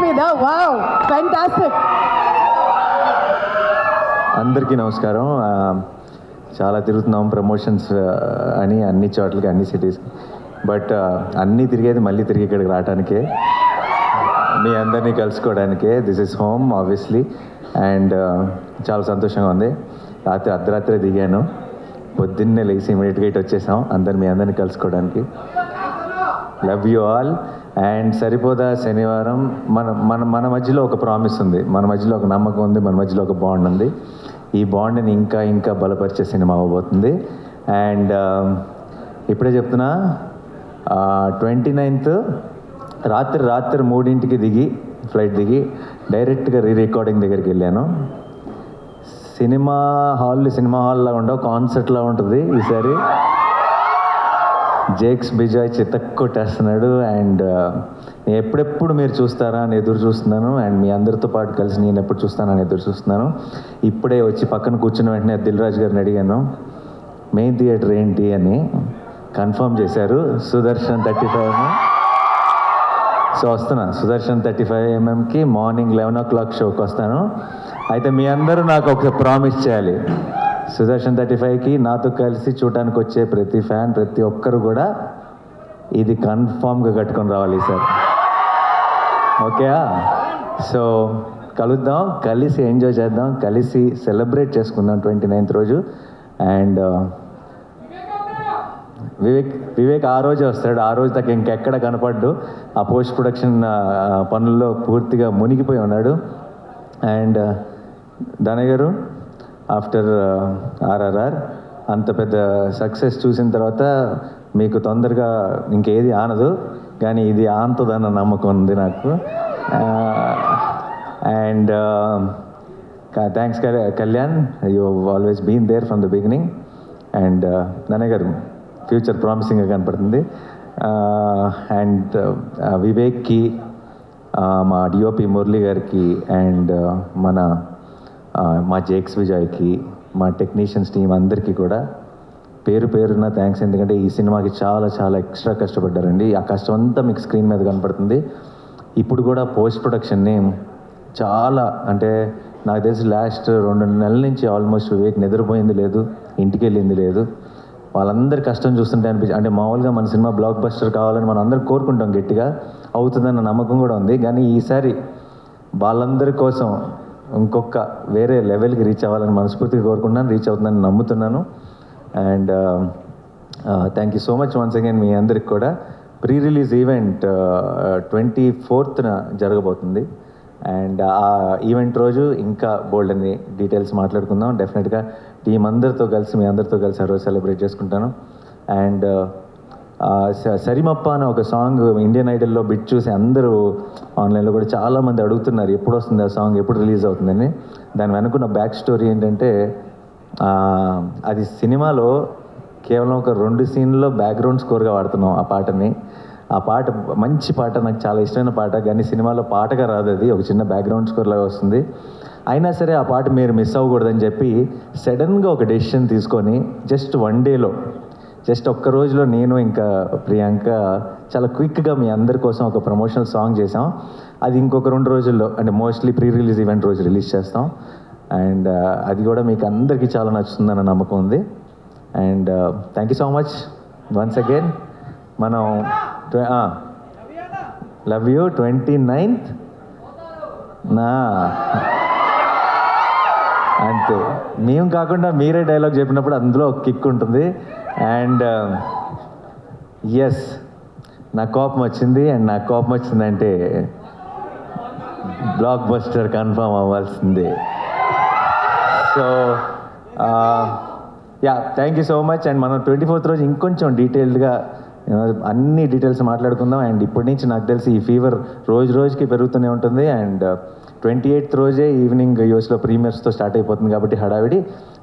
మీద. Wow, fantastic. అందరికీ నమస్కారం. చాలా తిరుగుతున్నాం ప్రమోషన్స్ అని అన్ని చోట్లకి, అన్ని సిటీస్కి. బట్ అన్నీ తిరిగేది మళ్ళీ తిరిగి ఇక్కడికి రావడానికే, మీ అందరినీ కలుసుకోవడానికే. This is home obviously. And చాలా సంతోషంగా ఉంది. అర్ధరాత్రి దిగాను, పొద్దున్నే లేచి ఇమీడియట్గా ఇటు వచ్చేసాం మీ అందరినీ కలుసుకోవడానికి. Love you all. అండ్ సరిపోదా శనివారం మన మన మన మధ్యలో ఒక ప్రామిస్ ఉంది, మన మధ్యలో ఒక నమ్మకం ఉంది, మన మధ్యలో ఒక బాండ్ ఉంది. ఈ బాండ్ని ఇంకా ఇంకా బలపరిచే సినిమా అవ్వబోతుంది. అండ్ ఇప్పుడే చెప్తున్నా, 29th రాత్రి 3ంటికి దిగి, ఫ్లైట్ దిగి డైరెక్ట్గా రికార్డింగ్ దగ్గరికి వెళ్ళాను. సినిమా హాల్లో ఉండవు, కాన్సర్ట్లో ఉంటుంది ఈసారి. జేక్స్ బిజాయ్ చితక్కొట్టేస్తున్నాడు. అండ్ ఎప్పుడెప్పుడు మీరు చూస్తారా అని ఎదురు చూస్తున్నాను. అండ్ మీ అందరితో పాటు కలిసి నేను ఎప్పుడు చూస్తానని ఎదురు చూస్తున్నాను. ఇప్పుడే వచ్చి పక్కన కూర్చున్న వెంటనే దిల్ రాజు గారిని అడిగాను, మెయిన్ థియేటర్ ఏంటి అని. కన్ఫర్మ్ చేశారు, సుదర్శన్ 35mm. సో వస్తున్నా, సుదర్శన్ 35mmకి మార్నింగ్ 11 o'clock షోకి వస్తాను. అయితే మీ అందరూ నాకు ఒక ప్రామిస్ చేయాలి, సుదర్శన్ 35కి నాతో కలిసి చూడటానికి వచ్చే ప్రతి ఫ్యాన్, ప్రతి ఒక్కరు కూడా ఇది కన్ఫామ్గా కట్టుకొని రావాలి సార్. ఓకేయా? సో కలుద్దాం, కలిసి ఎంజాయ్ చేద్దాం, కలిసి సెలబ్రేట్ చేసుకుందాం 29th రోజు. అండ్ వివేక్ ఆ రోజే వస్తాడు. ఆ రోజు దాకా ఇంకెక్కడ కనపడ్డు, ఆ పోస్ట్ ప్రొడక్షన్ పనుల్లో పూర్తిగా మునిగిపోయి ఉన్నాడు. అండ్ దానయ్య గారు, ఆఫ్టర్ RRR అంత పెద్ద సక్సెస్ చూసిన తర్వాత మీకు తొందరగా ఇంకేది ఆనదు, కానీ ఇది ఆనుతుందన్న నమ్మకం ఉంది నాకు. And thanks Kalyan, you always been there from the beginning. And Danayya గారు, ఫ్యూచర్ ప్రామిసింగ్గా కనపడుతుంది. అండ్ వివేక్కి, మా డిఓపి మురళి గారికి, అండ్ మా జేక్స్ విజయ్కి, మా టెక్నీషియన్స్ టీం అందరికీ కూడా పేరు పేరున థ్యాంక్స్. ఎందుకంటే ఈ సినిమాకి చాలా చాలా ఎక్స్ట్రా కష్టపడ్డారండి. ఆ కష్టం అంతా మీకు స్క్రీన్ మీద కనపడుతుంది. ఇప్పుడు కూడా పోస్ట్ ప్రొడక్షన్ని చాలా, అంటే నాకు తెలిసి లాస్ట్ 2 నెలల నుంచి ఆల్మోస్ట్ వివేక్ నిద్రపోయింది లేదు, ఇంటికి వెళ్ళింది లేదు. వాళ్ళందరి కష్టం చూస్తుంటే అంటే మామూలుగా మన సినిమా బ్లాక్ బస్టర్ కావాలని మనం అందరూ కోరుకుంటాం, గట్టిగా అవుతుందన్న నమ్మకం కూడా ఉంది. కానీ ఈసారి వాళ్ళందరి కోసం ఇంకొక వేరే లెవెల్కి రీచ్ అవ్వాలని మనస్ఫూర్తిగా కోరుకుంటున్నాను, రీచ్ అవుతుందని నమ్ముతున్నాను. And thank you so much once again మీ అందరికి కూడా. ప్రీ రిలీజ్ ఈవెంట్ 24th జరగబోతుంది. అండ్ ఆ ఈవెంట్ రోజు ఇంకా బోల్డ్ అని డీటెయిల్స్ మాట్లాడుకుందాం. డెఫినెట్గా టీం అందరితో కలిసి, మీ అందరితో కలిసి ఆ రోజు సెలబ్రేట్ చేసుకుంటాను. అండ్ సరిమప్ప అనే ఒక సాంగ్ ఇండియన్ ఐడల్లో బిట్ చూసి అందరూ ఆన్లైన్లో కూడా చాలామంది అడుగుతున్నారు, ఎప్పుడు వస్తుంది ఆ సాంగ్, ఎప్పుడు రిలీజ్ అవుతుందని. దాని వెనుకున్న బ్యాక్ స్టోరీ ఏంటంటే, అది సినిమాలో కేవలం ఒక 2 సీన్లో బ్యాక్గ్రౌండ్ స్కోర్గా వాడుతున్నాం ఆ పాటని. ఆ పాట మంచి పాట, నాకు చాలా ఇష్టమైన పాట, కానీ సినిమాలో పాటగా రాదు, అది ఒక చిన్న బ్యాక్గ్రౌండ్ స్కోర్ లాగా వస్తుంది. అయినా సరే ఆ పాట మీరు మిస్ అవ్వకూడదని చెప్పి సడన్గా ఒక డెసిషన్ తీసుకొని జస్ట్ 1 డేలో, జస్ట్ ఒక్క రోజులో నేను ఇంకా ప్రియాంక చాలా క్విక్గా మీ అందరి కోసం ఒక ప్రమోషనల్ సాంగ్ చేసాం. అది ఇంకొక 2 రోజుల్లో, అంటే మోస్ట్లీ ప్రీ రిలీజ్ ఈవెంట్ రోజు రిలీజ్ చేస్తాం. అండ్ అది కూడా మీకు అందరికీ చాలా నచ్చుతుందన్న నమ్మకం ఉంది. And thank you so much once again. మనం లవ్ యూ 29th అంతే. మేము కాకుండా మీరే డైలాగ్ చెప్పినప్పుడు అందులో ఒక కిక్ ఉంటుంది. అండ్ ఎస్, నాకు కోపం వచ్చింది. అండ్ నాకు కోపం వచ్చిందంటే బ్లాక్ బస్టర్ కన్ఫర్మ్ అవ్వాల్సిందే. So yeah, thank you so much. And మనం 24th రోజు ఇంకొంచెం డీటెయిల్డ్గా అన్ని డీటెయిల్స్ మాట్లాడుకుందాం. అండ్ ఇప్పటి నుంచి నాకు తెలిసి ఈ ఫీవర్ రోజు రోజుకి పెరుగుతూనే ఉంటుంది. అండ్ 28th రోజే ఈవినింగ్ యూఎస్లో ప్రీమియర్స్తో స్టార్ట్ అయిపోతుంది కాబట్టి హడావిడి.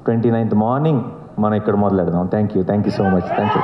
29th మార్నింగ్ మనం ఇక్కడ మొదలెడదాం. Thank you so much. Thank you.